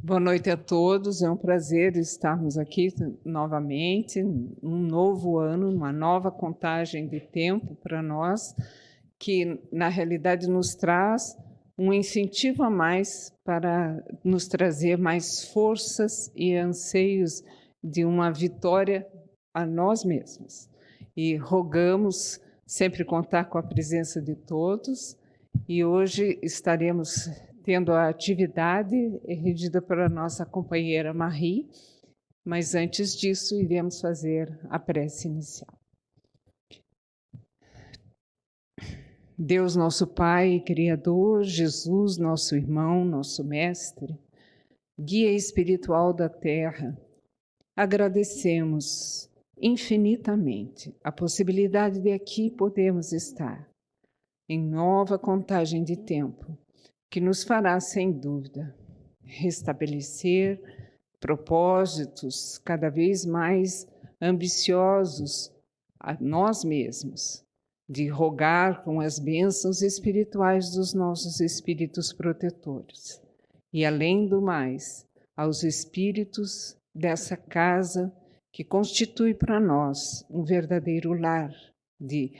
Boa noite a todos, é um prazer estarmos aqui novamente, um novo ano, uma nova contagem de tempo para nós, que na realidade nos traz um incentivo a mais para nos trazer mais forças e anseios de uma vitória a nós mesmos. E rogamos sempre contar com a presença de todos, e hoje estaremos tendo a atividade regida pela nossa companheira Marie, mas antes disso iremos fazer a prece inicial. Deus, nosso Pai e Criador, Jesus, nosso irmão, nosso mestre, guia espiritual da terra, agradecemos infinitamente a possibilidade de aqui podermos estar em nova contagem de tempo, que nos fará, sem dúvida, restabelecer propósitos cada vez mais ambiciosos a nós mesmos, de rogar com as bênçãos espirituais dos nossos espíritos protetores. E, além do mais, aos espíritos dessa casa que constitui para nós um verdadeiro lar de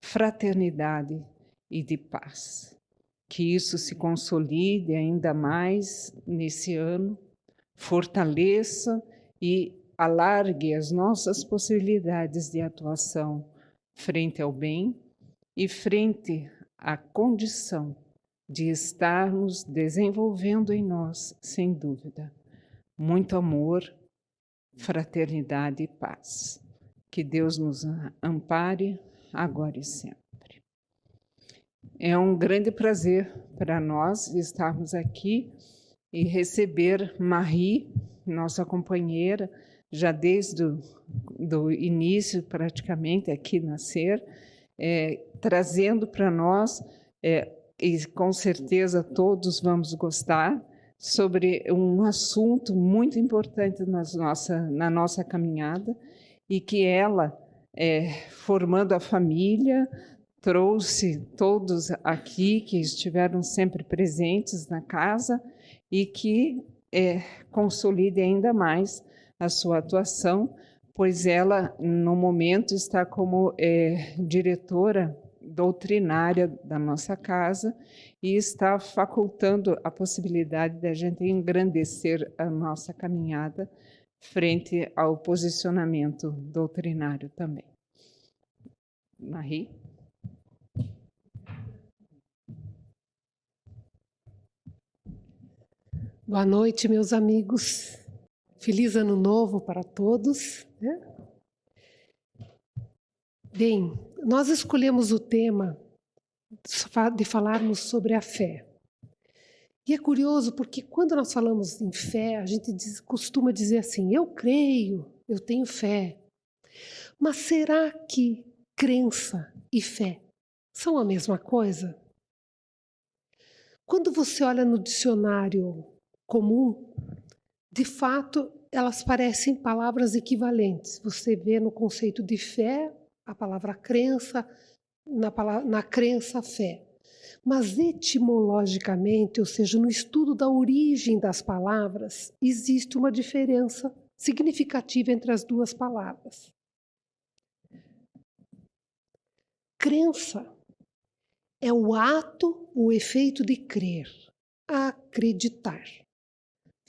fraternidade e de paz. Que isso se consolide ainda mais nesse ano, fortaleça e alargue as nossas possibilidades de atuação frente ao bem e frente à condição de estarmos desenvolvendo em nós, sem dúvida, muito amor, fraternidade e paz. Que Deus nos ampare agora e sempre. É um grande prazer para nós estarmos aqui e receber Marie, nossa companheira, já desde do início, praticamente, aqui na SER, trazendo para nós, e com certeza todos vamos gostar, sobre um assunto muito importante na nossa caminhada, e que ela, formando a família, trouxe todos aqui que estiveram sempre presentes na casa e que consolide ainda mais a sua atuação, pois ela, no momento, está como diretora doutrinária da nossa casa e está facultando a possibilidade de a gente engrandecer a nossa caminhada frente ao posicionamento doutrinário também. Marie? Boa noite, meus amigos. Feliz Ano Novo para todos. Bem, nós escolhemos o tema de falarmos sobre a fé. E é curioso porque quando nós falamos em fé, a gente costuma dizer assim, eu creio, eu tenho fé. Mas será que crença e fé são a mesma coisa? Quando você olha no dicionário comum, de fato, elas parecem palavras equivalentes. Você vê no conceito de fé, a palavra crença, na crença, fé. Mas etimologicamente, ou seja, no estudo da origem das palavras, existe uma diferença significativa entre as duas palavras. Crença é o ato, o efeito de crer, acreditar.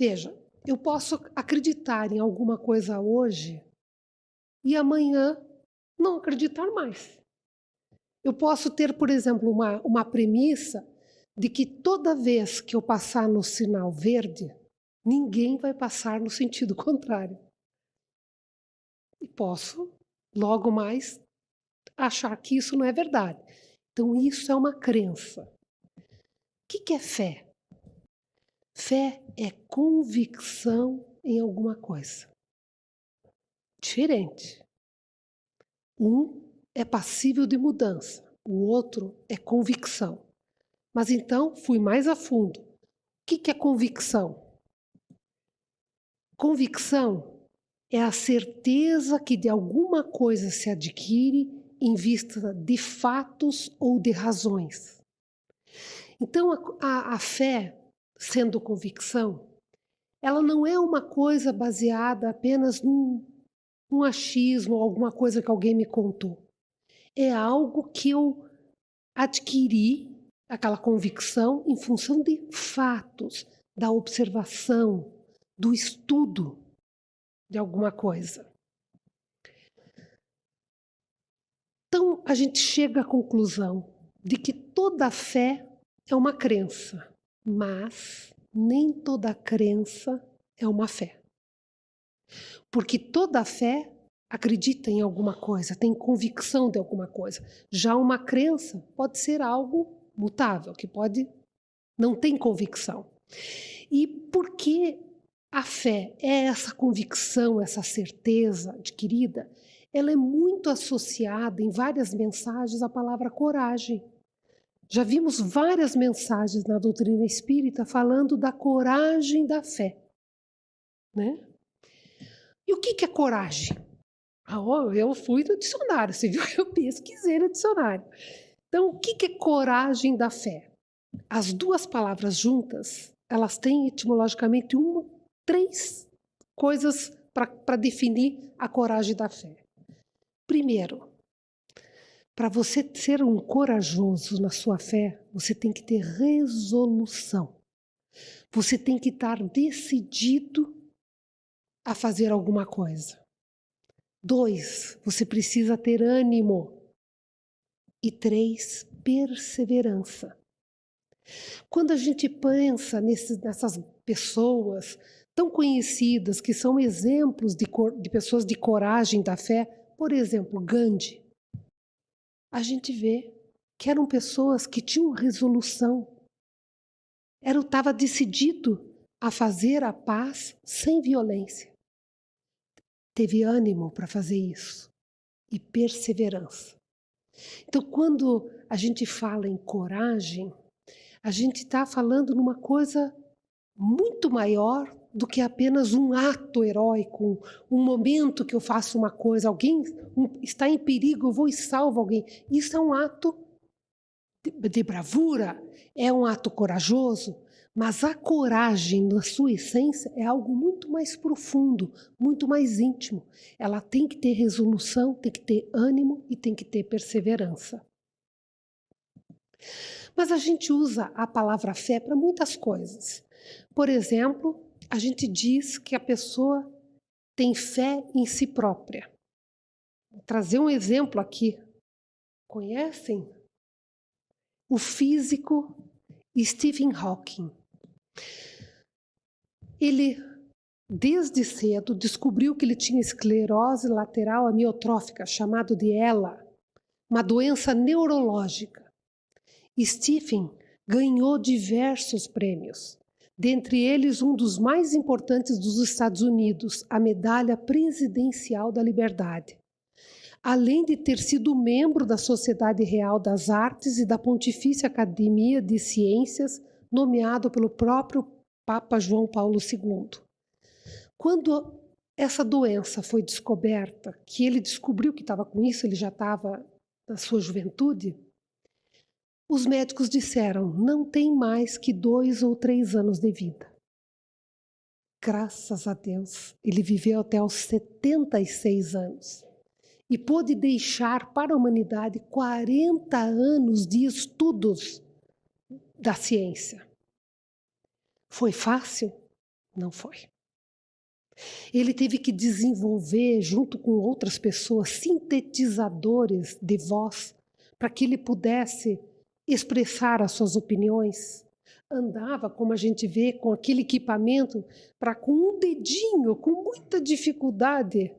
Veja, eu posso acreditar em alguma coisa hoje e amanhã não acreditar mais. Eu posso ter, por exemplo, uma premissa de que toda vez que eu passar no sinal verde, ninguém vai passar no sentido contrário. E posso, logo mais, achar que isso não é verdade. Então, isso é uma crença. O que é fé? Fé é convicção em alguma coisa. Diferente. Um é passível de mudança, o outro é convicção. Mas então, fui mais a fundo. O que é convicção? Convicção é a certeza que de alguma coisa se adquire em vista de fatos ou de razões. Então, a fé, sendo convicção, ela não é uma coisa baseada apenas num achismo ou alguma coisa que alguém me contou. É algo que eu adquiri, aquela convicção, em função de fatos, da observação, do estudo de alguma coisa. Então, a gente chega à conclusão de que toda fé é uma crença, mas nem toda crença é uma fé. Porque toda fé acredita em alguma coisa, tem convicção de alguma coisa. Já uma crença pode ser algo mutável, que pode não ter convicção. E porque a fé é essa convicção, essa certeza adquirida, ela é muito associada em várias mensagens à palavra coragem. Já vimos várias mensagens na doutrina espírita falando da coragem da fé, né? E o que é coragem? Eu fui no dicionário, você viu? Eu pesquisei no dicionário. Então, o que é coragem da fé? As duas palavras juntas, elas têm etimologicamente três coisas para definir a coragem da fé. Primeiro, para você ser um corajoso na sua fé, você tem que ter resolução. Você tem que estar decidido a fazer alguma coisa. 2, você precisa ter ânimo. E 3, perseverança. Quando a gente pensa nessas pessoas tão conhecidas, que são exemplos de pessoas de coragem da fé, por exemplo, Gandhi, a gente vê que eram pessoas que tinham resolução, estava decidido a fazer a paz sem violência. Teve ânimo para fazer isso e perseverança. Então, quando a gente fala em coragem, a gente está falando numa coisa muito maior do que apenas um ato heróico, um momento que eu faço uma coisa, alguém está em perigo, eu vou e salvo alguém. Isso é um ato de bravura, é um ato corajoso, mas a coragem, na sua essência, é algo muito mais profundo, muito mais íntimo. Ela tem que ter resolução, tem que ter ânimo e tem que ter perseverança. Mas a gente usa a palavra fé para muitas coisas. Por exemplo, a gente diz que a pessoa tem fé em si própria. Vou trazer um exemplo aqui. Conhecem? O físico Stephen Hawking. Ele, desde cedo, descobriu que ele tinha esclerose lateral amiotrófica, chamado de ELA, uma doença neurológica. Stephen ganhou diversos prêmios, dentre eles um dos mais importantes dos Estados Unidos, a Medalha Presidencial da Liberdade, além de ter sido membro da Sociedade Real das Artes e da Pontifícia Academia de Ciências, nomeado pelo próprio Papa João Paulo II. Quando essa doença foi descoberta, que ele descobriu que estava com isso, ele já estava na sua juventude, os médicos disseram, não tem mais que 2 ou 3 anos de vida. Graças a Deus, ele viveu até aos 76 anos e pôde deixar para a humanidade 40 anos de estudos da ciência. Foi fácil? Não foi. Ele teve que desenvolver, junto com outras pessoas, sintetizadores de voz para que ele pudesse expressar as suas opiniões. Andava, como a gente vê, com aquele equipamento para, com um dedinho, com muita dificuldade,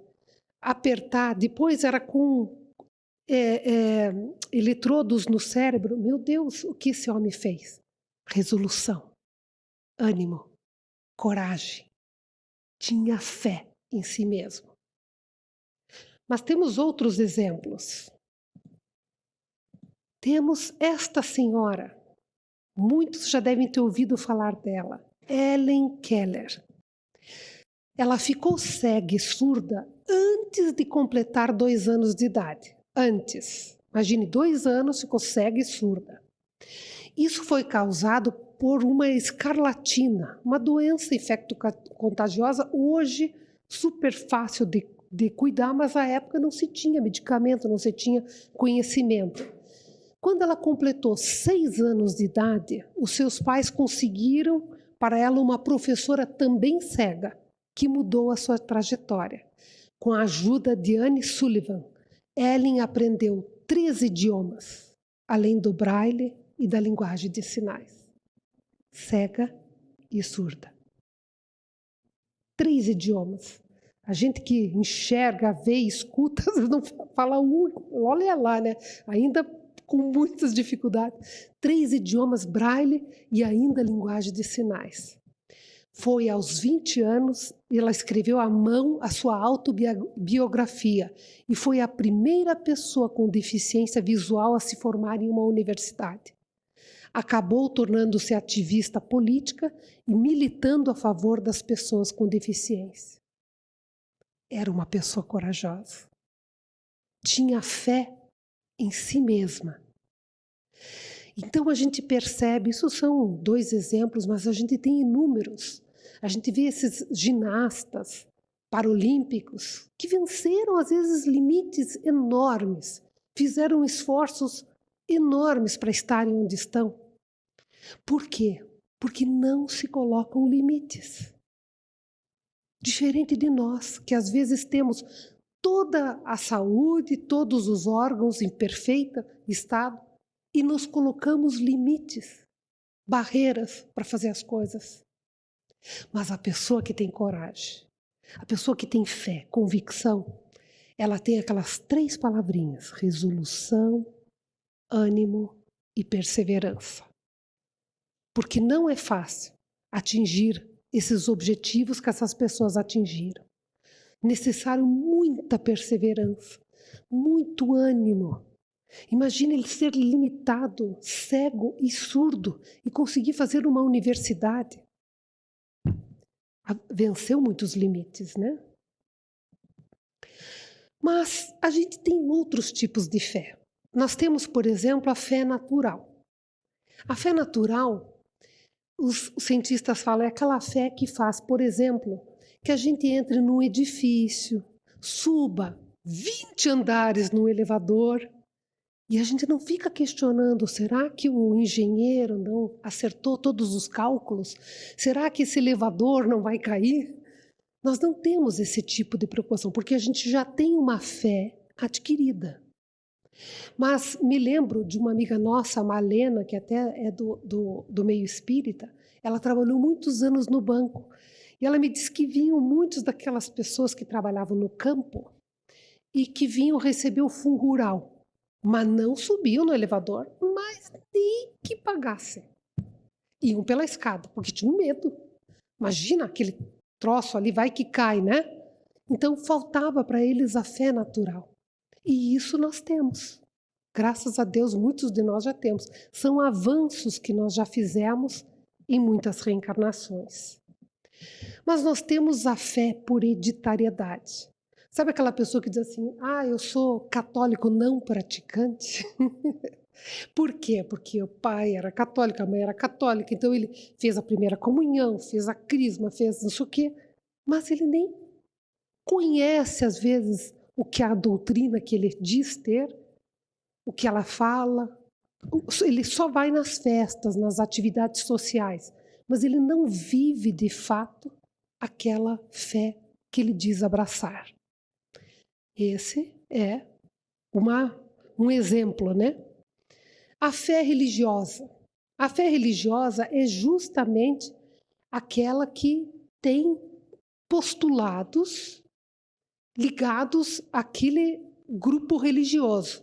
apertar. Depois era com eletrodos no cérebro. Meu Deus, o que esse homem fez? Resolução, ânimo, coragem. Tinha fé em si mesmo. Mas temos outros exemplos. Temos esta senhora, muitos já devem ter ouvido falar dela, Helen Keller. Ela ficou cega e surda antes de completar 2 anos de idade. Antes, imagine, 2 anos ficou cega e surda. Isso foi causado por uma escarlatina, uma doença infecto-contagiosa, hoje super fácil de cuidar, mas na época não se tinha medicamento, não se tinha conhecimento. Quando ela completou 6 anos de idade, os seus pais conseguiram para ela uma professora também cega, que mudou a sua trajetória. Com a ajuda de Anne Sullivan, Ellen aprendeu 3 idiomas, além do braille e da linguagem de sinais. Cega e surda. 3 idiomas. A gente que enxerga, vê, escuta, não fala olha lá, né? Ainda com muitas dificuldades. 3 idiomas, braille e ainda linguagem de sinais. Foi aos 20 anos, ela escreveu à mão a sua autobiografia e foi a primeira pessoa com deficiência visual a se formar em uma universidade. Acabou tornando-se ativista política e militando a favor das pessoas com deficiência. Era uma pessoa corajosa. Tinha fé em si mesma. Então a gente percebe, isso são 2 exemplos, mas a gente tem inúmeros. A gente vê esses ginastas paralímpicos que venceram, às vezes, limites enormes, fizeram esforços enormes para estarem onde estão. Por quê? Porque não se colocam limites. Diferente de nós, que às vezes temos toda a saúde, todos os órgãos em perfeito estado e nos colocamos limites, barreiras para fazer as coisas. Mas a pessoa que tem coragem, a pessoa que tem fé, convicção, ela tem aquelas 3 palavrinhas: resolução, ânimo e perseverança. Porque não é fácil atingir esses objetivos que essas pessoas atingiram. Necessário muita perseverança, muito ânimo. Imagine ele ser limitado, cego e surdo e conseguir fazer uma universidade. Venceu muitos limites, né? Mas a gente tem outros tipos de fé. Nós temos, por exemplo, a fé natural. A fé natural, os cientistas falam, é aquela fé que faz, por exemplo, que a gente entre num edifício, suba 20 andares no elevador e a gente não fica questionando, será que o engenheiro não acertou todos os cálculos? Será que esse elevador não vai cair? Nós não temos esse tipo de preocupação, porque a gente já tem uma fé adquirida. Mas me lembro de uma amiga nossa, a Malena, que até é do meio espírita, ela trabalhou muitos anos no banco. E ela me disse que vinham muitas daquelas pessoas que trabalhavam no campo e que vinham receber o fundo rural, mas não subiam no elevador, mas nem que pagassem. Iam pela escada, porque tinham medo. Imagina aquele troço ali, vai que cai, né? Então faltava para eles a fé natural. E isso nós temos. Graças a Deus, muitos de nós já temos. São avanços que nós já fizemos em muitas reencarnações. Mas nós temos a fé por hereditariedade. Sabe aquela pessoa que diz assim, eu sou católico não praticante? Por quê? Porque o pai era católico, a mãe era católica, então ele fez a primeira comunhão, fez a crisma, fez não sei o quê, mas ele nem conhece, às vezes, o que a doutrina que ele diz ter, o que ela fala. Ele só vai nas festas, nas atividades sociais, mas ele não vive, de fato, aquela fé que ele diz abraçar. Esse é um exemplo, né? A fé religiosa. A fé religiosa é justamente aquela que tem postulados ligados àquele grupo religioso.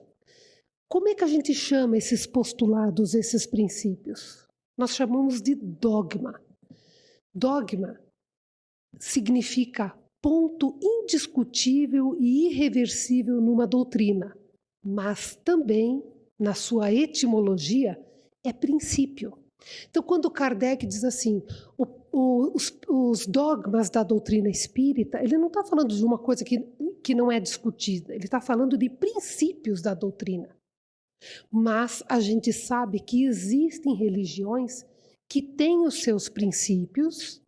Como é que a gente chama esses postulados, esses princípios? Nós chamamos de dogma. Dogma significa ponto indiscutível e irreversível numa doutrina, mas também, na sua etimologia, é princípio. Então, quando Kardec diz assim, os dogmas da doutrina espírita, ele não está falando de uma coisa que não é discutida, ele está falando de princípios da doutrina. Mas a gente sabe que existem religiões que têm os seus princípios,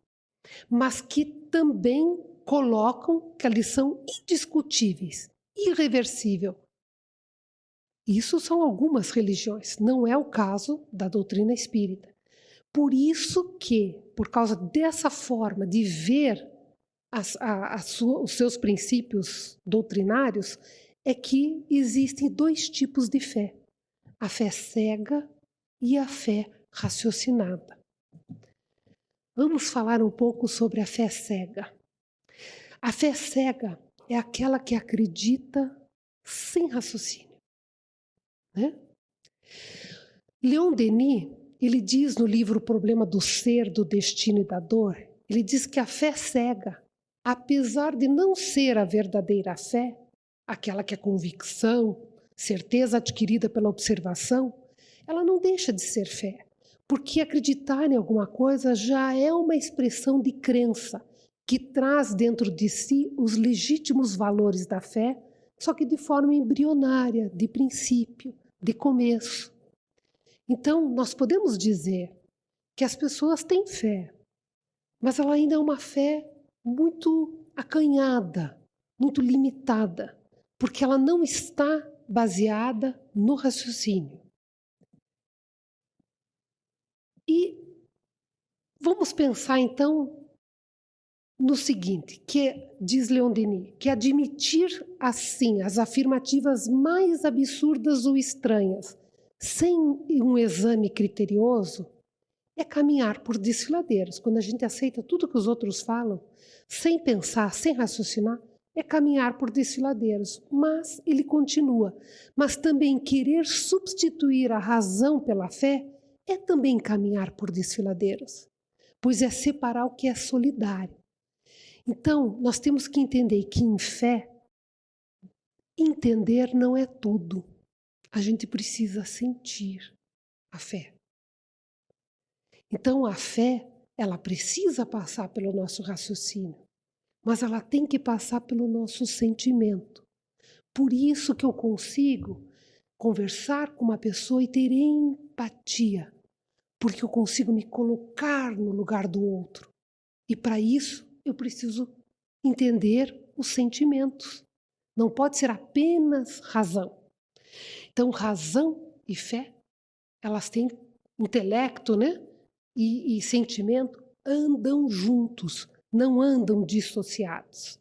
mas que também colocam que eles são indiscutíveis, irreversível. Isso são algumas religiões, não é o caso da doutrina espírita. Por isso que, por causa dessa forma de ver os seus princípios doutrinários, é que existem dois tipos de fé: a fé cega e a fé raciocinada. Vamos falar um pouco sobre a fé cega. A fé cega é aquela que acredita sem raciocínio, né? Leon Denis, ele diz no livro O Problema do Ser, do Destino e da Dor, ele diz que a fé cega, apesar de não ser a verdadeira fé, aquela que é convicção, certeza adquirida pela observação, ela não deixa de ser fé, porque acreditar em alguma coisa já é uma expressão de crença, que traz dentro de si os legítimos valores da fé, só que de forma embrionária, de princípio, de começo. Então, nós podemos dizer que as pessoas têm fé, mas ela ainda é uma fé muito acanhada, muito limitada, porque ela não está baseada no raciocínio. E vamos pensar então no seguinte, diz Leon Denis, que admitir assim as afirmativas mais absurdas ou estranhas, sem um exame criterioso, é caminhar por desfiladeiros. Quando a gente aceita tudo que os outros falam, sem pensar, sem raciocinar, é caminhar por desfiladeiros. Mas ele continua, mas também querer substituir a razão pela fé é também caminhar por desfiladeiros, pois é separar o que é solidário. Então, nós temos que entender que em fé, entender não é tudo. A gente precisa sentir a fé. Então, a fé, ela precisa passar pelo nosso raciocínio, mas ela tem que passar pelo nosso sentimento. Por isso que eu consigo conversar com uma pessoa e ter empatia, porque eu consigo me colocar no lugar do outro. E para isso, eu preciso entender os sentimentos. Não pode ser apenas razão. Então, razão e fé, elas têm intelecto, né? E sentimento andam juntos, não andam dissociados.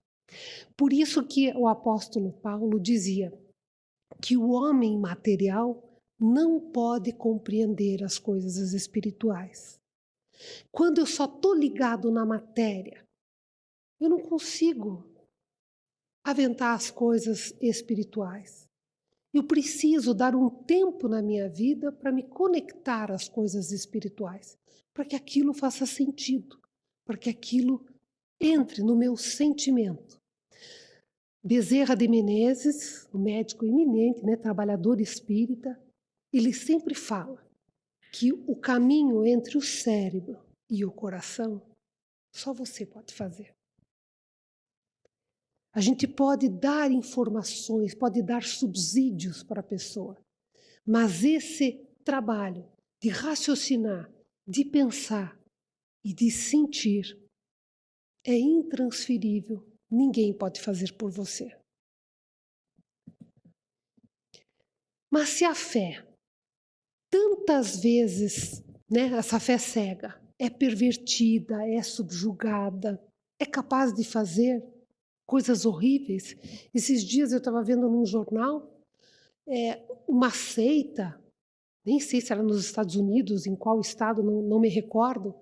Por isso que o apóstolo Paulo dizia que o homem material não pode compreender as coisas espirituais. Quando eu só estou ligado na matéria, eu não consigo aventar as coisas espirituais. Eu preciso dar um tempo na minha vida para me conectar às coisas espirituais, para que aquilo faça sentido, para que aquilo entre no meu sentimento. Bezerra de Menezes, o médico eminente, né, trabalhador espírita, ele sempre fala que o caminho entre o cérebro e o coração só você pode fazer. A gente pode dar informações, pode dar subsídios para a pessoa, mas esse trabalho de raciocinar, de pensar e de sentir é intransferível. Ninguém pode fazer por você. Mas se a fé, tantas vezes, né, essa fé cega, é pervertida, é subjugada, é capaz de fazer coisas horríveis. Esses dias eu estava vendo num jornal uma seita, nem sei se era nos Estados Unidos, em qual estado, não me recordo,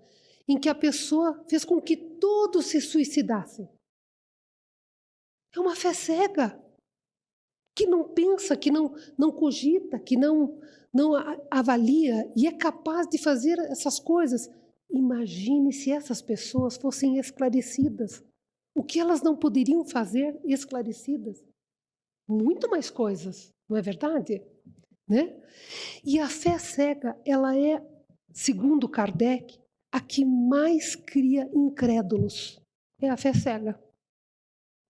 em que a pessoa fez com que todos se suicidassem. É uma fé cega, que não pensa, que não cogita, que não avalia e é capaz de fazer essas coisas. Imagine se essas pessoas fossem esclarecidas. O que elas não poderiam fazer esclarecidas? Muito mais coisas, não é verdade? Né? E a fé cega, ela é, segundo Kardec, a que mais cria incrédulos. É a fé cega.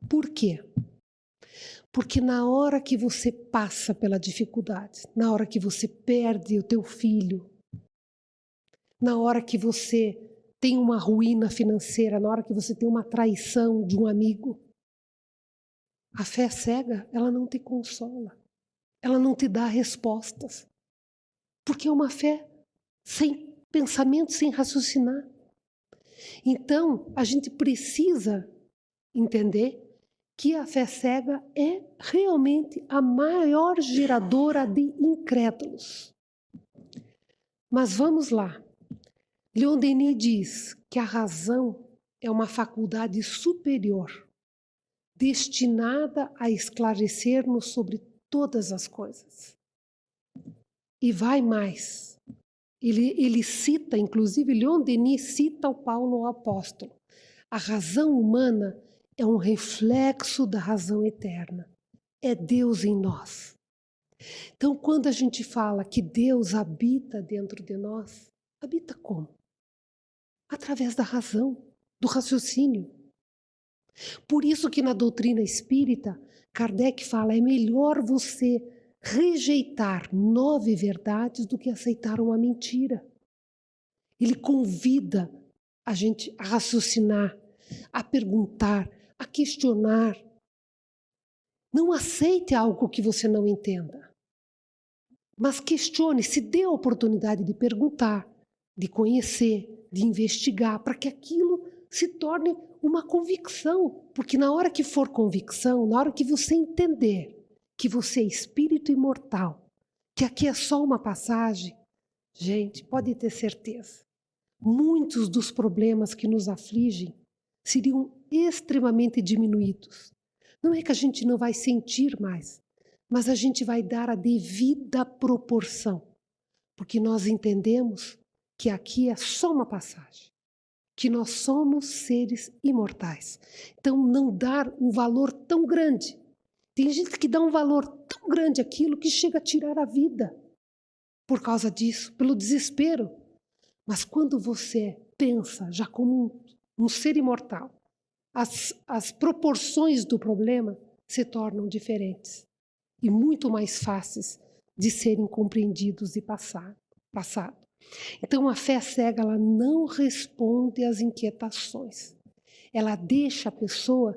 Por quê? Porque na hora que você passa pela dificuldade, na hora que você perde o teu filho, na hora que você tem uma ruína financeira, na hora que você tem uma traição de um amigo. A fé cega, ela não te consola, ela não te dá respostas, porque é uma fé sem pensamento, sem raciocinar. Então, a gente precisa entender que a fé cega é realmente a maior geradora de incrédulos. Mas vamos lá. Leon Denis diz que a razão é uma faculdade superior, destinada a esclarecer-nos sobre todas as coisas. E vai mais. Ele cita, inclusive, Leon Denis cita o Paulo o apóstolo. A razão humana é um reflexo da razão eterna. É Deus em nós. Então, quando a gente fala que Deus habita dentro de nós, habita como? Através da razão, do raciocínio. Por isso que na doutrina espírita, Kardec fala, é melhor você rejeitar 9 verdades do que aceitar uma mentira. Ele convida a gente a raciocinar, a perguntar, a questionar. Não aceite algo que você não entenda. Mas questione, se dê a oportunidade de perguntar, de conhecer, de investigar, para que aquilo se torne uma convicção. Porque na hora que for convicção, na hora que você entender que você é espírito imortal, que aqui é só uma passagem, gente, pode ter certeza, muitos dos problemas que nos afligem seriam extremamente diminuídos. Não é que a gente não vai sentir mais, mas a gente vai dar a devida proporção, porque nós entendemos que aqui é só uma passagem, que nós somos seres imortais. Então, não dar um valor tão grande. Tem gente que dá um valor tão grande àquilo que chega a tirar a vida por causa disso, pelo desespero. Mas quando você pensa já como um ser imortal, as proporções do problema se tornam diferentes e muito mais fáceis de serem compreendidos e passado. Então, a fé cega, ela não responde às inquietações. Ela deixa a pessoa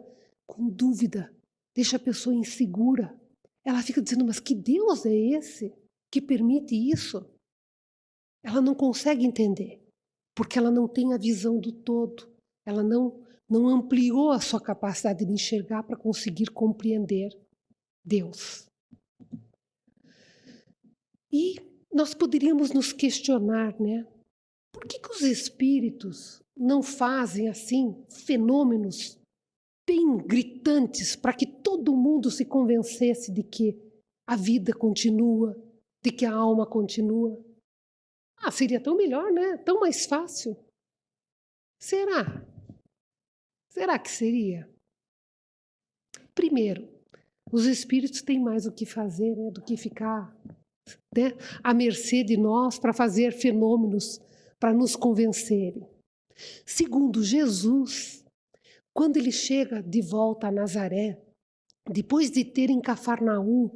com dúvida, deixa a pessoa insegura. Ela fica dizendo, mas que Deus é esse que permite isso? Ela não consegue entender, porque ela não tem a visão do todo. Ela não ampliou a sua capacidade de enxergar para conseguir compreender Deus. E nós poderíamos nos questionar, né? Por que os espíritos não fazem assim fenômenos bem gritantes para que todo mundo se convencesse de que a vida continua, de que a alma continua? Ah, seria tão melhor, né? Tão mais fácil. Será? Será que seria? Primeiro, os espíritos têm mais o que fazer, né, do que ficar, né, à mercê de nós para fazer fenômenos para nos convencerem. Segundo, Jesus, quando ele chega de volta a Nazaré, depois de ter em Cafarnaum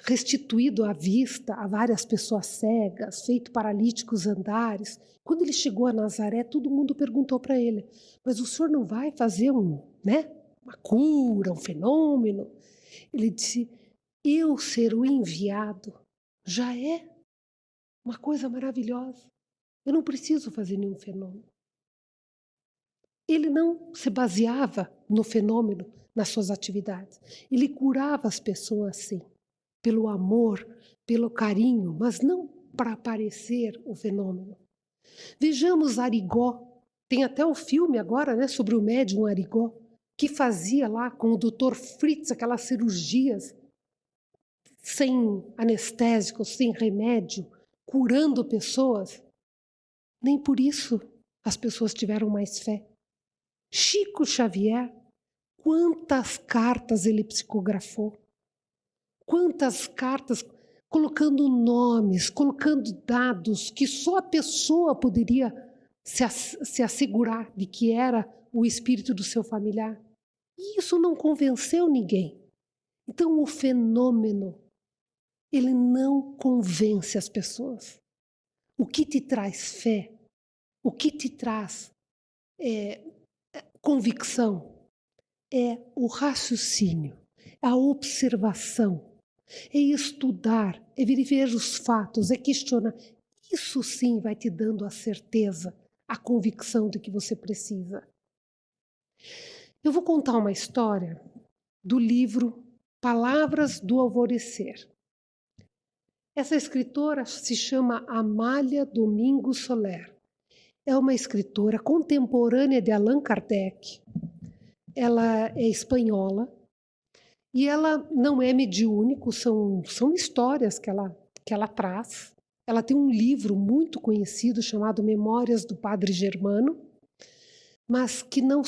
restituído a vista a várias pessoas cegas, feito paralíticos andares, quando ele chegou a Nazaré, todo mundo perguntou para ele, mas o senhor não vai fazer uma cura, um fenômeno? Ele disse, eu ser o enviado já é uma coisa maravilhosa. Eu não preciso fazer nenhum fenômeno. Ele não se baseava no fenômeno nas suas atividades. Ele curava as pessoas, sim, pelo amor, pelo carinho, mas não para aparecer o fenômeno. Vejamos Arigó. Tem até o filme agora, né, sobre o médium Arigó, que fazia lá com o Dr. Fritz aquelas cirurgias sem anestésico, sem remédio, curando pessoas. Nem por isso as pessoas tiveram mais fé. Chico Xavier, quantas cartas ele psicografou, quantas cartas colocando nomes, colocando dados que só a pessoa poderia se assegurar de que era o espírito do seu familiar. E isso não convenceu ninguém. Então o fenômeno, ele não convence as pessoas. O que te traz fé o que te traz convicção é o raciocínio, a observação, é estudar, é ver os fatos, é questionar. Isso sim vai te dando a certeza, a convicção de que você precisa. Eu vou contar uma história do livro Palavras do Alvorecer. Essa escritora se chama Amália Domingos Soler. É uma escritora contemporânea de Allan Kardec. Ela é espanhola e ela não é mediúnico, são histórias que ela traz. Ela tem um livro muito conhecido chamado Memórias do Padre Germano, mas que não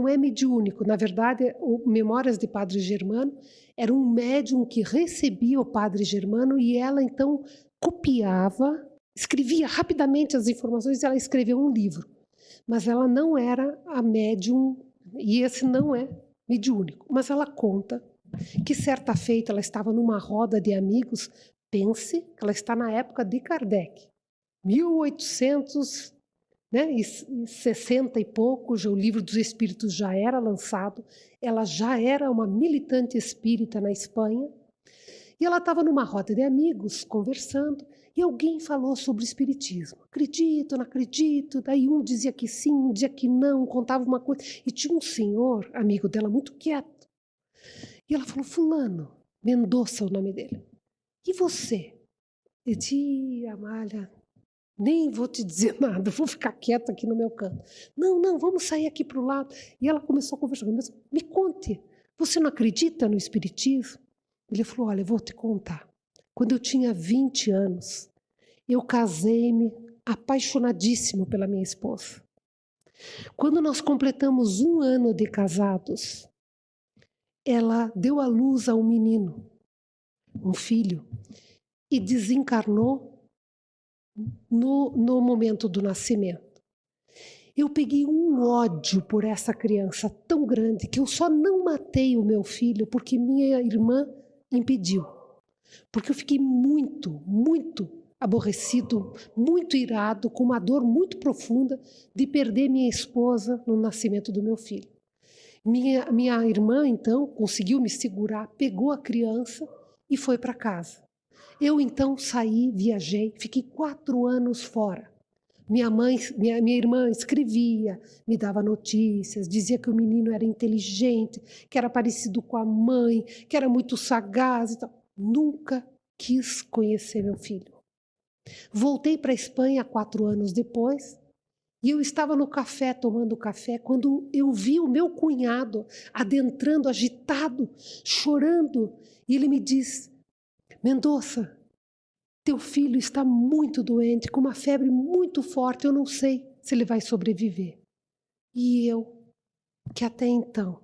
é mediúnico. Na verdade, o Memórias de Padre Germano era um médium que recebia o Padre Germano e ela então copiava, escrevia rapidamente as informações e ela escreveu um livro. Mas ela não era a médium, e esse não é mediúnico. Mas ela conta que certa feita ela estava numa roda de amigos. Pense que ela está na época de Kardec, 1800, e 60 e pouco, já o Livro dos Espíritos já era lançado, ela já era uma militante espírita na Espanha, e ela estava numa roda de amigos, conversando, e alguém falou sobre o espiritismo. Acredito, não acredito, daí um dizia que sim, um dizia que não, contava uma coisa, e tinha um senhor, amigo dela, muito quieto, e ela falou, fulano, Mendonça o nome dele, e você? Eu disse, Amália, nem vou te dizer nada, vou ficar quieta aqui no meu canto. Não, vamos sair aqui para o lado. E ela começou a conversar comigo, me conte, você não acredita no espiritismo? Ele falou, olha, eu vou te contar. Quando eu tinha 20 anos, eu casei-me apaixonadíssimo pela minha esposa. Quando nós completamos 1 ano de casados, ela deu à luz a um menino, um filho, e desencarnou no momento do nascimento. Eu peguei um ódio por essa criança tão grande que eu só não matei o meu filho porque minha irmã impediu. Porque eu fiquei muito aborrecido, muito irado, com uma dor muito profunda de perder minha esposa no nascimento do meu filho. Minha irmã, então, conseguiu me segurar, pegou a criança e foi para casa. Eu, então, saí, viajei, fiquei 4 anos fora. Minha irmã escrevia, me dava notícias, dizia que o menino era inteligente, que era parecido com a mãe, que era muito sagaz e tal. Nunca quis conhecer meu filho. Voltei para a Espanha 4 anos depois e eu estava no café, tomando café, quando eu vi o meu cunhado adentrando, agitado, chorando, e ele me diz, Mendonça, teu filho está muito doente, com uma febre muito forte, eu não sei se ele vai sobreviver. E eu, que até então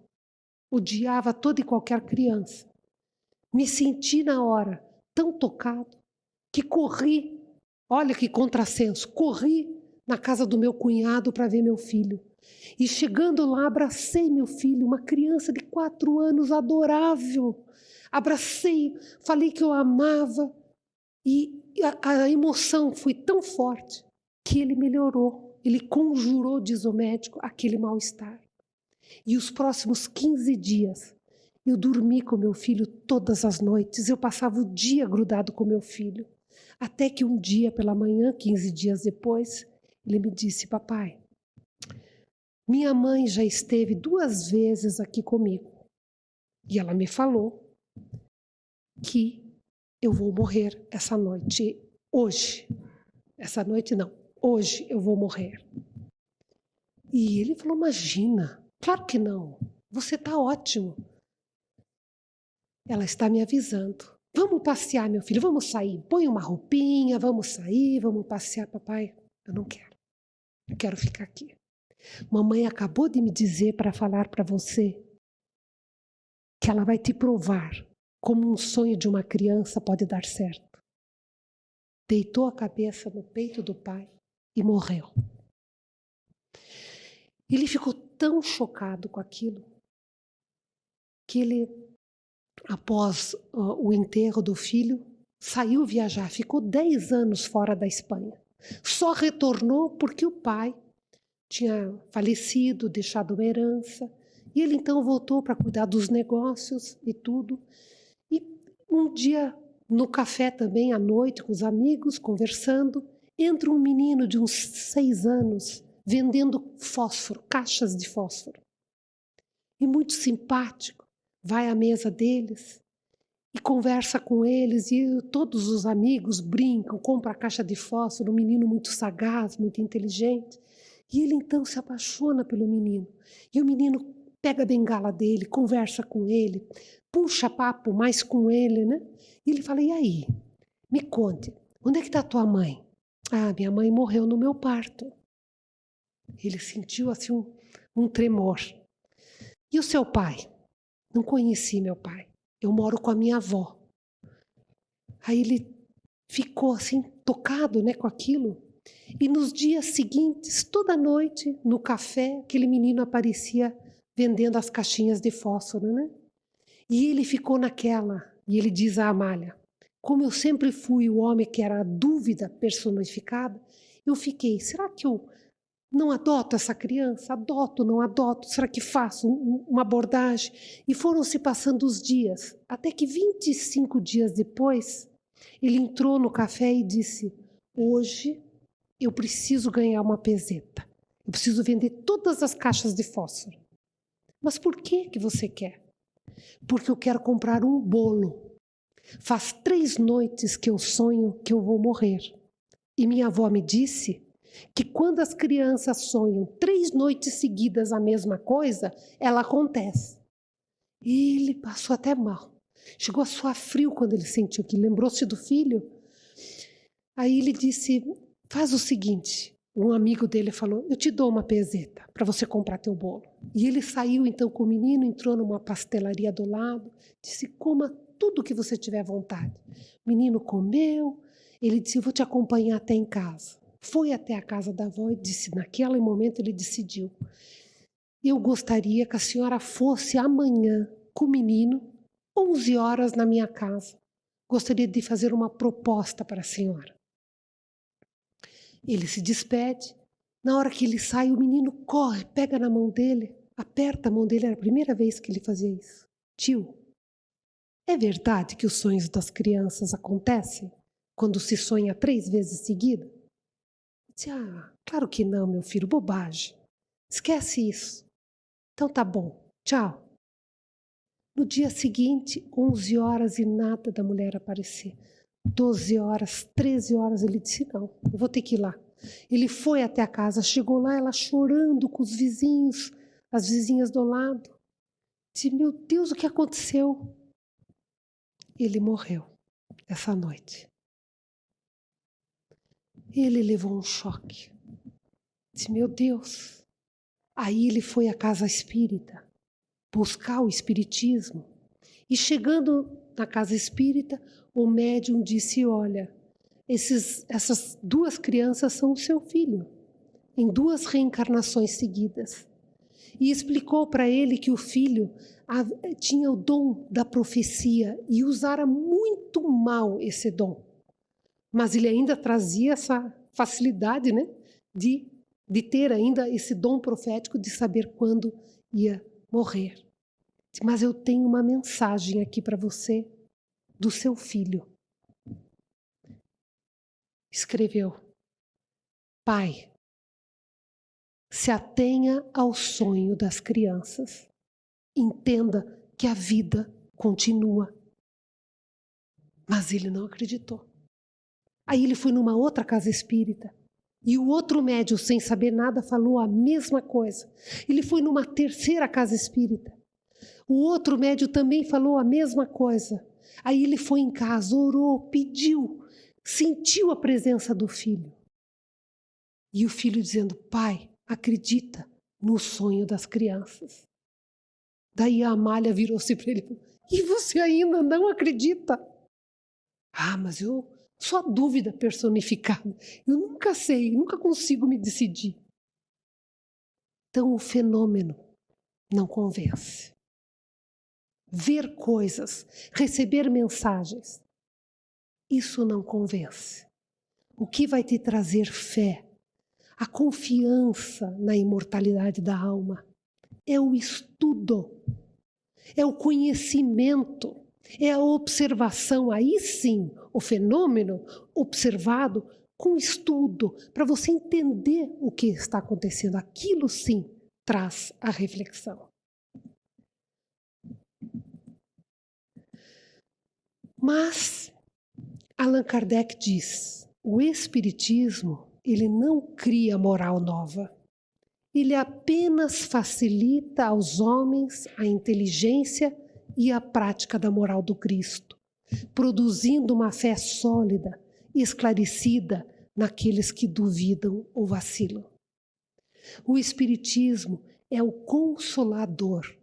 odiava toda e qualquer criança, me senti na hora tão tocado que corri, olha que contrassenso, corri na casa do meu cunhado para ver meu filho. E chegando lá, abracei meu filho, uma criança de 4 anos, adorável. Abracei, falei que eu amava. E a emoção foi tão forte que ele melhorou. Ele conjurou, diz o médico, aquele mal-estar. E os próximos 15 dias, eu dormi com meu filho todas as noites. Eu passava o dia grudado com meu filho. Até que um dia pela manhã, 15 dias depois, ele me disse, papai, minha mãe já esteve 2 vezes aqui comigo. E ela me falou que eu vou morrer essa noite, hoje. Essa noite não, hoje eu vou morrer. E ele falou, imagina, claro que não, você está ótimo. Ela está me avisando. Vamos passear, meu filho, vamos sair. Põe uma roupinha, vamos sair, vamos passear. Papai, eu não quero. Eu quero ficar aqui. Mamãe acabou de me dizer para falar para você que ela vai te provar como um sonho de uma criança pode dar certo. Deitou a cabeça no peito do pai e morreu. Ele ficou tão chocado com aquilo que ele, após o enterro do filho, saiu viajar, ficou 10 anos fora da Espanha. Só retornou porque o pai tinha falecido, deixado uma herança, e ele então voltou para cuidar dos negócios e tudo. E um dia, no café também, à noite, com os amigos, conversando, entra um menino de uns 6 anos, vendendo fósforo, caixas de fósforo. E muito simpático, vai à mesa deles e conversa com eles, e todos os amigos brincam, compra a caixa de fósforo, um menino muito sagaz, muito inteligente. E ele então se apaixona pelo menino. E o menino pega a bengala dele, conversa com ele, puxa papo mais com ele, né? E ele fala, e aí, me conte, onde é que está tua mãe? Ah, minha mãe morreu no meu parto. Ele sentiu assim um tremor. E o seu pai? Não conheci meu pai. Eu moro com a minha avó. Aí ele ficou assim, tocado, né, com aquilo. E nos dias seguintes, toda noite, no café, aquele menino aparecia vendendo as caixinhas de fósforo, né? E ele ficou naquela. E ele diz à Amália, como eu sempre fui o homem que era a dúvida personificada, eu fiquei, será que eu não adoto essa criança? Adoto, não adoto? Será que faço uma abordagem? E foram se passando os dias, até que 25 dias depois, ele entrou no café e disse, hoje eu preciso ganhar uma peseta. Eu preciso vender todas as caixas de fósforo. Mas por que você quer? Porque eu quero comprar um bolo. Faz 3 noites que eu sonho que eu vou morrer. E minha avó me disse que quando as crianças sonham 3 noites seguidas a mesma coisa, ela acontece. E ele passou até mal. Chegou a suar frio quando ele sentiu que lembrou-se do filho. Aí ele disse, faz o seguinte, um amigo dele falou, eu te dou uma peseta para você comprar teu bolo. E ele saiu então com o menino, entrou numa pastelaria do lado, disse, coma tudo que você tiver vontade. O menino comeu, ele disse, eu vou te acompanhar até em casa. Foi até a casa da avó e disse, naquele momento ele decidiu, eu gostaria que a senhora fosse amanhã com o menino, 11 horas na minha casa. Gostaria de fazer uma proposta para a senhora. Ele se despede. Na hora que ele sai, o menino corre, pega na mão dele, aperta a mão dele. Era a primeira vez que ele fazia isso. Tio, é verdade que os sonhos das crianças acontecem quando se sonha 3 vezes seguida? Disse, claro que não, meu filho, bobagem. Esquece isso. Então tá bom, tchau. No dia seguinte, 11 horas e nada da mulher aparecer. 12 horas, 13 horas, ele disse, não, eu vou ter que ir lá. Ele foi até a casa, chegou lá, ela chorando com os vizinhos, as vizinhas do lado. Disse, meu Deus, o que aconteceu? Ele morreu essa noite. Ele levou um choque. Disse, meu Deus. Aí ele foi à casa espírita, buscar o espiritismo. E chegando na casa espírita, o médium disse, olha, essas 2 crianças são o seu filho, em 2 reencarnações seguidas. E explicou para ele que o filho tinha o dom da profecia e usara muito mal esse dom. Mas ele ainda trazia essa facilidade, né, de ter ainda esse dom profético de saber quando ia morrer. Mas eu tenho uma mensagem aqui para você do seu filho. Escreveu, pai, se atenha ao sonho das crianças. Entenda que a vida continua. Mas ele não acreditou. Aí ele foi numa outra casa espírita. E o outro médium, sem saber nada, falou a mesma coisa. Ele foi numa 3ª casa espírita. O outro médium também falou a mesma coisa. Aí ele foi em casa, orou, pediu, sentiu a presença do filho. E o filho dizendo, pai, acredita no sonho das crianças. Daí a Amália virou-se para ele e falou, e você ainda não acredita? Mas eu sou a dúvida personificada. Eu nunca sei, nunca consigo me decidir. Então o fenômeno não convence. Ver coisas, receber mensagens, isso não convence. o que vai te trazer fé, a confiança na imortalidade da alma, é o estudo, é o conhecimento, é a observação. Aí sim, o fenômeno observado com estudo, para você entender o que está acontecendo. Aquilo sim traz a reflexão. Mas Allan Kardec diz, o Espiritismo, ele não cria moral nova. Ele apenas facilita aos homens a inteligência e a prática da moral do Cristo, produzindo uma fé sólida e esclarecida naqueles que duvidam ou vacilam. O Espiritismo é o consolador,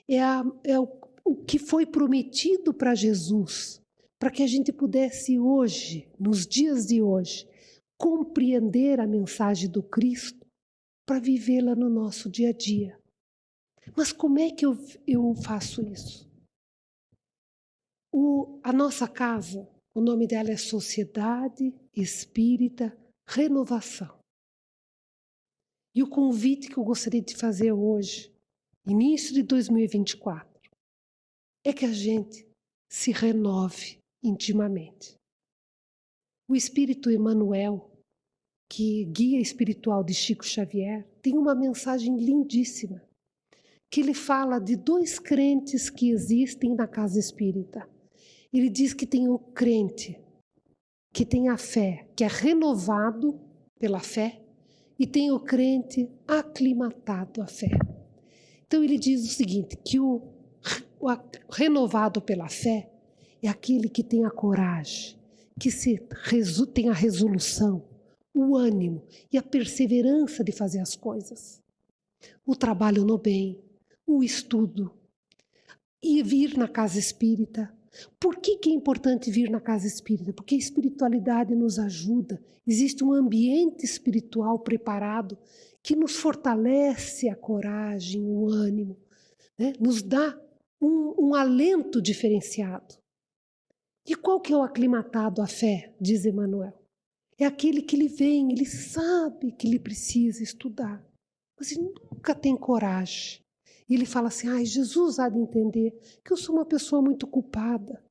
é o que foi prometido para Jesus, para que a gente pudesse hoje, nos dias de hoje, compreender a mensagem do Cristo para vivê-la no nosso dia a dia. Mas como é que eu faço isso? A nossa casa, o nome dela é Sociedade Espírita Renovação. E o convite que eu gostaria de fazer hoje, início de 2024, é que a gente se renove intimamente. O Espírito Emmanuel, que guia espiritual de Chico Xavier, tem uma mensagem lindíssima, que ele fala de dois crentes que existem na casa espírita. Ele diz que tem o crente que tem a fé, que é renovado pela fé, e tem o crente aclimatado à fé. Então ele diz o seguinte, que o renovado pela fé é aquele que tem a coragem, que tem a resolução, o ânimo e a perseverança de fazer as coisas. O trabalho no bem, o estudo e vir na casa espírita. Por que é importante vir na casa espírita? Porque a espiritualidade nos ajuda. Existe um ambiente espiritual preparado que nos fortalece a coragem, o ânimo, né? Nos dá um alento diferenciado. E qual que é o aclimatado à fé, diz Emmanuel? É aquele que ele vem, ele sabe que ele precisa estudar, mas ele nunca tem coragem. E ele fala assim, Jesus há de entender que eu sou uma pessoa muito culpada.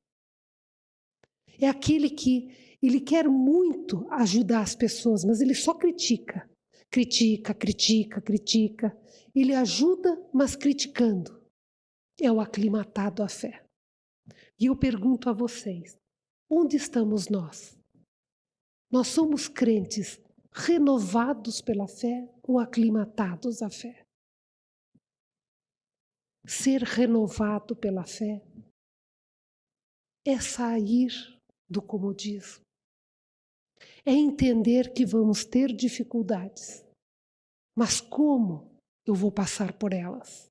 É aquele que ele quer muito ajudar as pessoas, mas ele só critica. Critica. Ele ajuda, mas criticando. É o aclimatado à fé. E eu pergunto a vocês, onde estamos nós? Nós somos crentes renovados pela fé ou aclimatados à fé? Ser renovado pela fé é sair do comodismo. É entender que vamos ter dificuldades. Mas como eu vou passar por elas?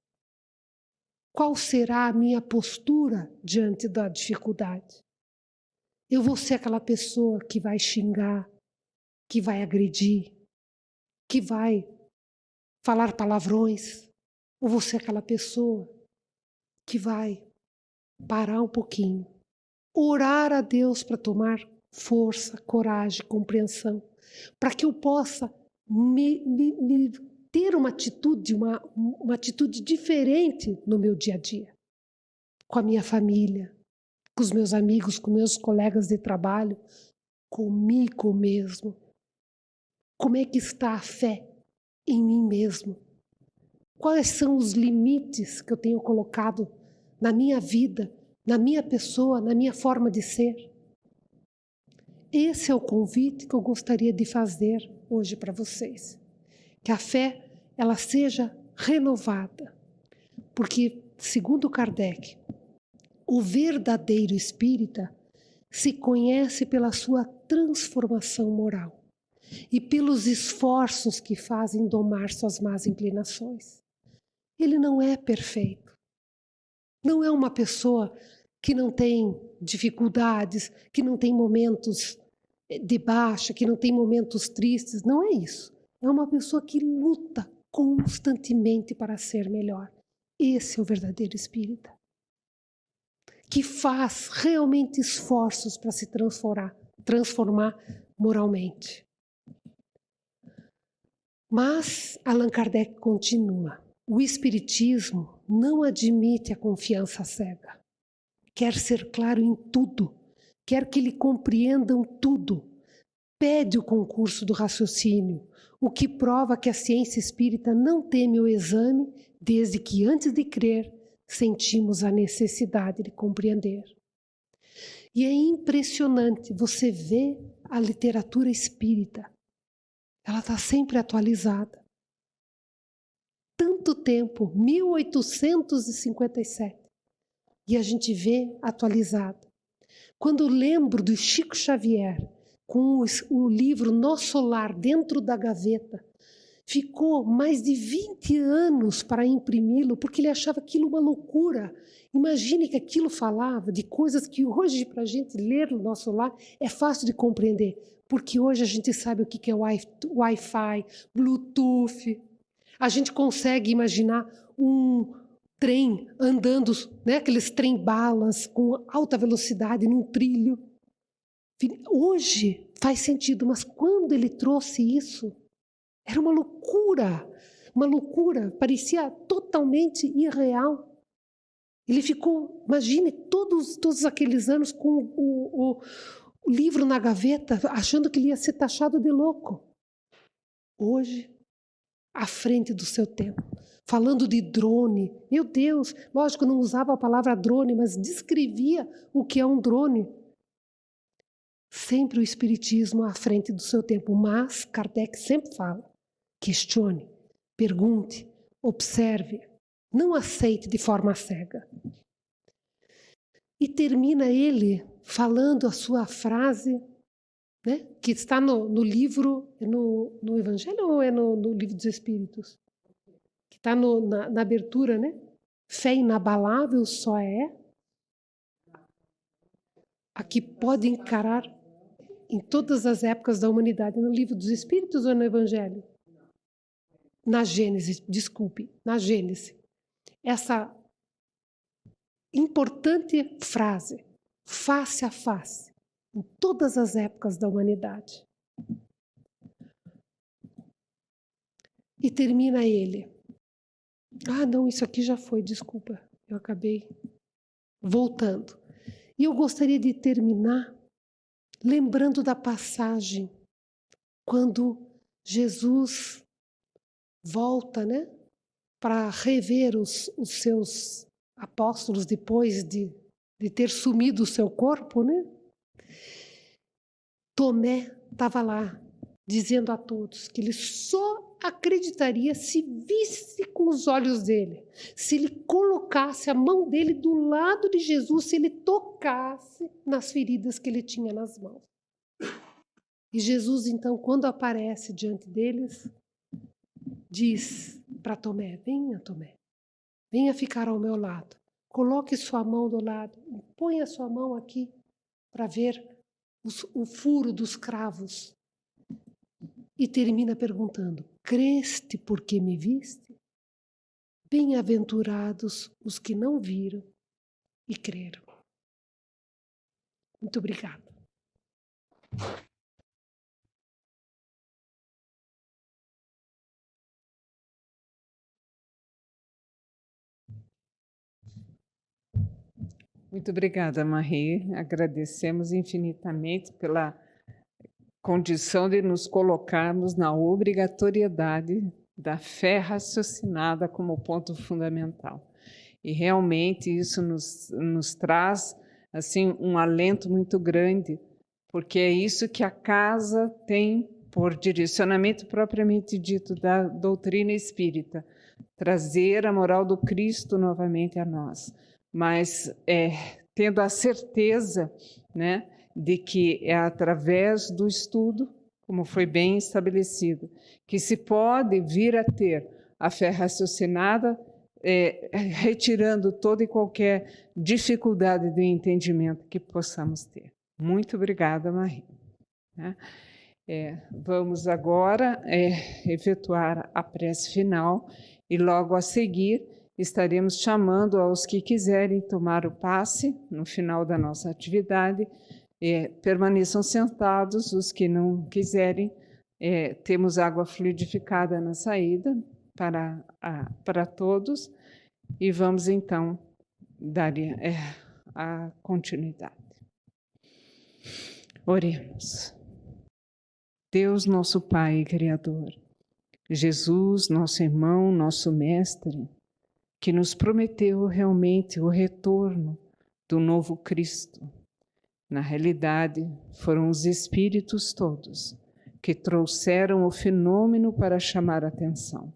Qual será a minha postura diante da dificuldade? Eu vou ser aquela pessoa que vai xingar, que vai agredir, que vai falar palavrões? Ou vou ser aquela pessoa que vai parar um pouquinho, orar a Deus para tomar força, coragem, compreensão, para que eu possa ter uma atitude diferente no meu dia a dia, com a minha família, com os meus amigos, com meus colegas de trabalho, comigo mesmo. Como é que está a fé em mim mesmo? Quais são os limites que eu tenho colocado na minha vida, na minha pessoa, na minha forma de ser? Esse é o convite que eu gostaria de fazer hoje para vocês. Que a fé, ela seja renovada. Porque, segundo Kardec, o verdadeiro espírita se conhece pela sua transformação moral e pelos esforços que fazem domar suas más inclinações. Ele não é perfeito. Não é uma pessoa que não tem dificuldades, que não tem momentos de baixa, que não tem momentos tristes. Não é isso. É uma pessoa que luta constantemente para ser melhor. Esse é o verdadeiro espírita. Que faz realmente esforços para se transformar moralmente. Mas Allan Kardec continua: o Espiritismo não admite a confiança cega. Quer ser claro em tudo, quer que lhe compreendam tudo. Pede o concurso do raciocínio, o que prova que a ciência espírita não teme o exame, desde que antes de crer sentimos a necessidade de compreender. E é impressionante, você vê a literatura espírita, ela está sempre atualizada. Tanto tempo, 1857, e a gente vê atualizada. Quando lembro do Chico Xavier, com o livro Nosso Lar dentro da gaveta, ficou mais de 20 anos para imprimi-lo, porque ele achava aquilo uma loucura. Imagine que aquilo falava de coisas que hoje, para a gente ler no Nosso Lar, é fácil de compreender, porque hoje a gente sabe o que é Wi-Fi, Bluetooth. A gente consegue imaginar um trem andando, né, aqueles trem-balas com alta velocidade num trilho. Hoje faz sentido, mas quando ele trouxe isso, era uma loucura, parecia totalmente irreal. Ele ficou, imagine, todos aqueles anos com o livro na gaveta, achando que ele ia ser taxado de louco. Hoje, à frente do seu tempo, falando de drone, meu Deus, lógico, não usava a palavra drone, mas descrevia o que é um drone. Sempre o Espiritismo à frente do seu tempo, mas Kardec sempre fala: questione, pergunte, observe, não aceite de forma cega. E termina ele falando a sua frase, né, que está no livro, no Evangelho ou é no Livro dos Espíritos? Que está na abertura, né? Fé inabalável só é a que pode encarar em todas as épocas da humanidade. No Livro dos Espíritos ou no Evangelho? Na Gênesis, desculpe, na Gênesis. Essa importante frase, face a face, em todas as épocas da humanidade. E termina ele. Ah, não, isso aqui já foi, desculpa, eu acabei voltando. E eu gostaria de terminar lembrando da passagem quando Jesus volta, né, para rever os seus apóstolos depois de ter sumido o seu corpo, né? Tomé estava lá, dizendo a todos que ele só acreditaria se visse com os olhos dele, se ele colocasse a mão dele do lado de Jesus, se ele tocasse nas feridas que ele tinha nas mãos. E Jesus, então, quando aparece diante deles, diz para Tomé: Tomé, venha ficar ao meu lado, coloque sua mão do lado, ponha sua mão aqui para ver o furo dos cravos. E termina perguntando: creste porque me viste? Bem-aventurados os que não viram e creram. Muito obrigada. Muito obrigada, Marie. Agradecemos infinitamente pela condição de nos colocarmos na obrigatoriedade da fé raciocinada como ponto fundamental. E realmente isso nos traz assim um alento muito grande, porque é isso que a casa tem por direcionamento propriamente dito da doutrina espírita, trazer a moral do Cristo novamente a nós. Mas tendo a certeza, né, de que é através do estudo, como foi bem estabelecido, que se pode vir a ter a fé raciocinada, retirando toda e qualquer dificuldade de entendimento que possamos ter. Muito obrigada, Marie. Vamos agora efetuar a prece final e logo a seguir estaremos chamando aos que quiserem tomar o passe no final da nossa atividade, permaneçam sentados, os que não quiserem. Temos água fluidificada na saída para todos, e vamos então dar a continuidade. Oremos. Deus, nosso Pai e Criador, Jesus, nosso irmão, nosso mestre, que nos prometeu realmente o retorno do novo Cristo. Na realidade, foram os espíritos todos que trouxeram o fenômeno para chamar a atenção.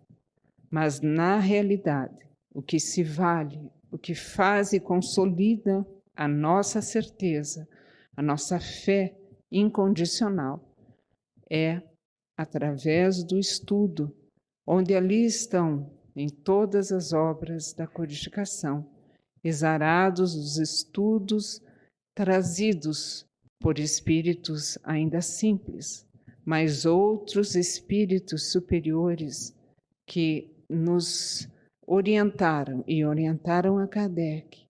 Mas, na realidade, o que se vale, o que faz e consolida a nossa certeza, a nossa fé incondicional, é através do estudo, onde ali estão, em todas as obras da codificação, exarados os estudos trazidos por espíritos ainda simples, mas outros espíritos superiores que nos orientaram e orientaram a Kardec,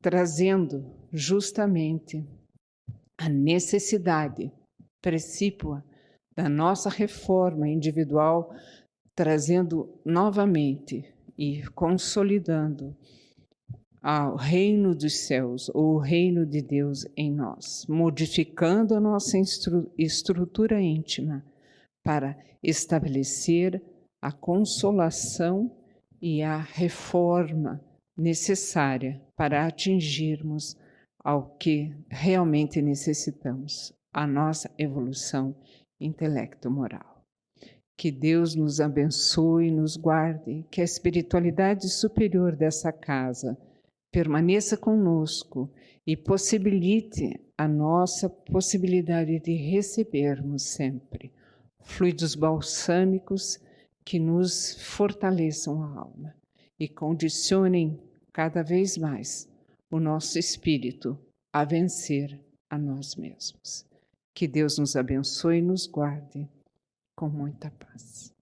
trazendo justamente a necessidade precípua da nossa reforma individual, trazendo novamente e consolidando ao reino dos céus, ou o reino de Deus em nós, modificando a nossa estrutura íntima para estabelecer a consolação e a reforma necessária para atingirmos ao que realmente necessitamos, a nossa evolução intelecto-moral. Que Deus nos abençoe e nos guarde, que a espiritualidade superior dessa casa permaneça conosco e possibilite a nossa possibilidade de recebermos sempre fluidos balsâmicos que nos fortaleçam a alma e condicionem cada vez mais o nosso espírito a vencer a nós mesmos. Que Deus nos abençoe e nos guarde com muita paz.